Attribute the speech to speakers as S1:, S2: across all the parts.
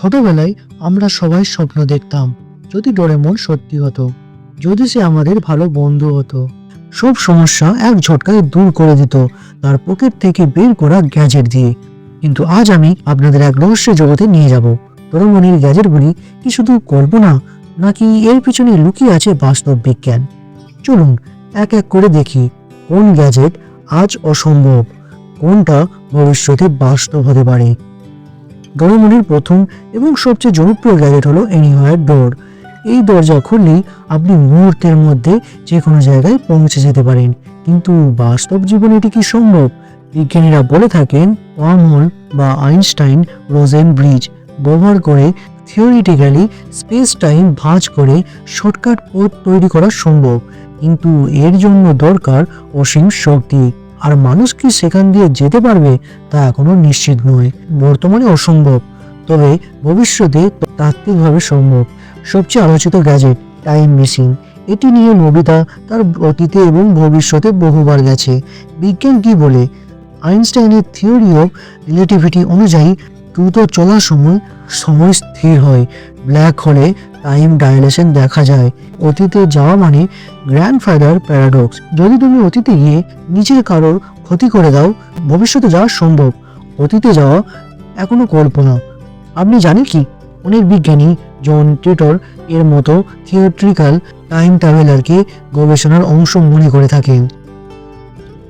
S1: ছোটবেলায় আমরা সবাই স্বপ্ন দেখতাম, যদি ডোরেমন সত্যি হতো, যদি সে আমাদের ভালো বন্ধু হতো, সব সমস্যা এক ঝটকায় দূর করে দিত তার পকেট থেকে বের করা গ্যাজেট দিয়ে। কিন্তু আজ আমি আপনাদের এক রহস্যের জগতে নিয়ে যাব। ডোরেমনের গ্যাজেটগুলি কি শুধু কল্পনা, নাকি এর পিছনে লুকিয়ে আছে বাস্তব বিজ্ঞান? চলুন এক এক করে দেখি কোন গ্যাজেট আজ অসম্ভব, কোনটা ভবিষ্যতে বাস্তব হতে পারে। ডোরেমনের প্রথম এবং সবচেয়ে জনপ্রিয় গ্যাজেট হলো এনিওয়্যার ডোর। এই দরজা খুললেই আপনি মুহূর্তের মধ্যে যে কোনো জায়গায় পৌঁছে যেতে পারেন। কিন্তু বাস্তব জীবনে এটি কি সম্ভব? বিজ্ঞানীরা বলে থাকেন ওয়ার্মহোল বা আইনস্টাইন রোজেন ব্রিজ ব্যবহার করে থিওরিটিক্যালি স্পেস টাইম ভাঁজ করে শর্টকাট পথ তৈরি করা সম্ভব, কিন্তু এর জন্য দরকার অসীম শক্তি। আর মানুষ কি সেখান দিয়ে যেতে পারবে তা এখনো নিশ্চিত নয়। বর্তমানে অসম্ভব, তবে ভবিষ্যতে তাত্ত্বিকভাবে সম্ভব। সবচেয়ে আলোচিত গ্যাজেট টাইম মেশিন। এটি নিয়ে নোবিতা তার অতীতে এবং ভবিষ্যতে বহুবার গেছে। বিজ্ঞান কি বলে? আইনস্টাইনের থিওরি অফ রিলেটিভিটি অনুযায়ী দ্রুত চলার সময় সময় স্থির হয়। ব্ল্যাক হোলে টাইম ডাইলেশন দেখা যায়। অতীতে যাওয়া মানে গ্র্যান্ডফাদার প্যারাডক্স। যদি তুমি অতীতে গিয়ে নিজের কারোর ক্ষতি করে দাও, ভবিষ্যতে যাওয়া সম্ভব। অতীতে যাওয়া এখনো কল্পনা। আপনি জানেন কি, অনেক বিজ্ঞানী জন টিটর এর মতো থিওরিটিক্যাল টাইম ট্রাভেলারকে গবেষণার অংশ মনে করে থাকেন।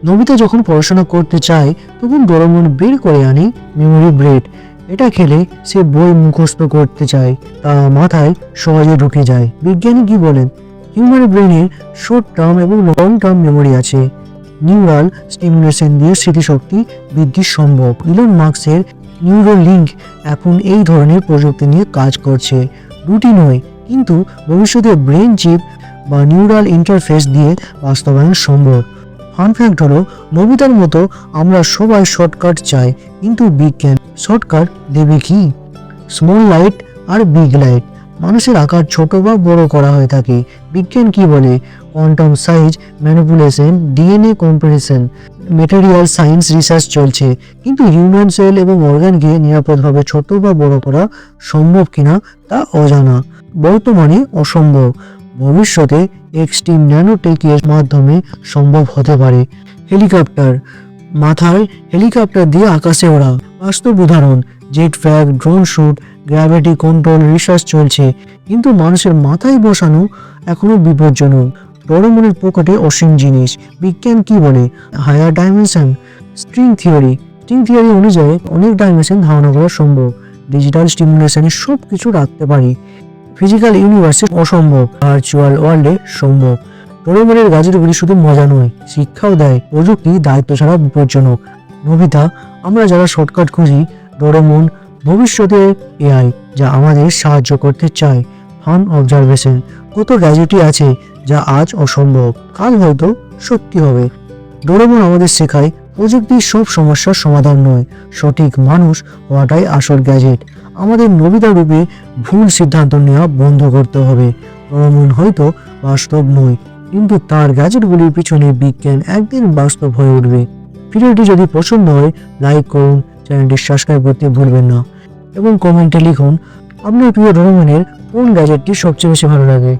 S1: নোবিতা যখন পড়াশোনা করতে চায় তখন ডোরেমন বের করে আনে মেমোরি ব্রেড। এটা খেলে সে বই মুখস্থ করতে চায়, তা মাথায় সহজে ঢুকে যায়। বিজ্ঞানী কি বলেন? হিউম্যান ব্রেনের শর্ট টার্ম এবং লং টার্ম মেমোরি আছে। নিউরাল স্টিমুলেশন দিয়ে স্মৃতিশক্তি বৃদ্ধি সম্ভব। ইলন মাস্কের নিউরোলিঙ্ক এখন এই ধরনের প্রযুক্তি নিয়ে কাজ করছে। দুটি নয়, কিন্তু ভবিষ্যতে ব্রেন চিপ বা নিউরাল ইন্টারফেস দিয়ে বাস্তবায়ন সম্ভব। ফান ফ্যাক্ট হলো, নোবিতার মতো আমরা সবাই শর্টকাট চাই, কিন্তু বিজ্ঞান শর্টকাট দেবে কি? স্মল লাইট আর বিগ লাইট। মানুষের আকার ছোট বা বড় করা হয়ে থাকে। বিজ্ঞান কি বলে? Quantum size manipulation, DNA comparison, material science research চলছে, কিন্তু হিউম্যান সেল এবং অর্গানকে নিরাপদভাবে ছোট বা বড় করা সম্ভব কিনা তা অজানা। বর্তমানে অসম্ভব, ভবিষ্যতে এক্সট্রিম ন্যানোটেকের মাধ্যমে সম্ভব হতে পারে। হেলিকপ্টার। মাথায় হেলিকপ্টার দিয়ে আকাশে ওড়া বাস্তব উদাহরণ। Jet pack, drone shoot, gravity control research চলছে, কিন্তু মানুষের মাথায় বসানো এখনো বিপজ্জনক। ডোরেমনের পকেটে অসীম জিনিস। বিজ্ঞান কি বলে? Higher dimension. স্ট্রিং থিওরি অনুযায়ী অনেক ডাইমেনশন ধারণা করা সম্ভব। ডিজিটাল স্টিমুলেশনে সব কিছু রাখতে পারি। ফিজিক্যাল ইউনিভার্সে অসম্ভব, ভার্চুয়াল ওয়ার্ল্ডে সম্ভব। ডোরেমনের গ্যাজেটগুলি শুধু মজা নয়, শিক্ষাও দেয়। প্রযুক্তি দায়িত্ব ছাড়া বিপজ্জনক। নোবিতা, আমরা যারা শর্টকাট খুঁজি, ডোরেমন ভবিষ্যতে এআই যা আমাদের সাহায্য করতে চায়। Fun observation. কত গ্যাজেটই আছে যা আজ অসম্ভব, কাল হয়তো সত্যি হবে। ডোরেমন আমাদের শেখায় প্রযুক্তি সব সমস্যার সমাধান নয়, সঠিক মানুষ হওয়াটাই আসল গ্যাজেট। আমাদের নোবিতা রূপে ভুল সিদ্ধান্ত নেওয়া বন্ধ করতে হবে। ডোরেমন হয়তো বাস্তব নয়, কিন্তু তার গ্যাজেটগুলির পিছনে বিজ্ঞান একদিন বাস্তব হয়ে উঠবে। ভিডিওটি যদি পছন্দ হয় লাইক করুন, চ্যানেলটি সাবস্ক্রাইব করতে ভুলবেন না এবং কমেন্টে লিখুন আপনার প্রিয় ডোরেমনের কোন গ্যাজেটটি সবচেয়ে বেশি ভালো লাগে।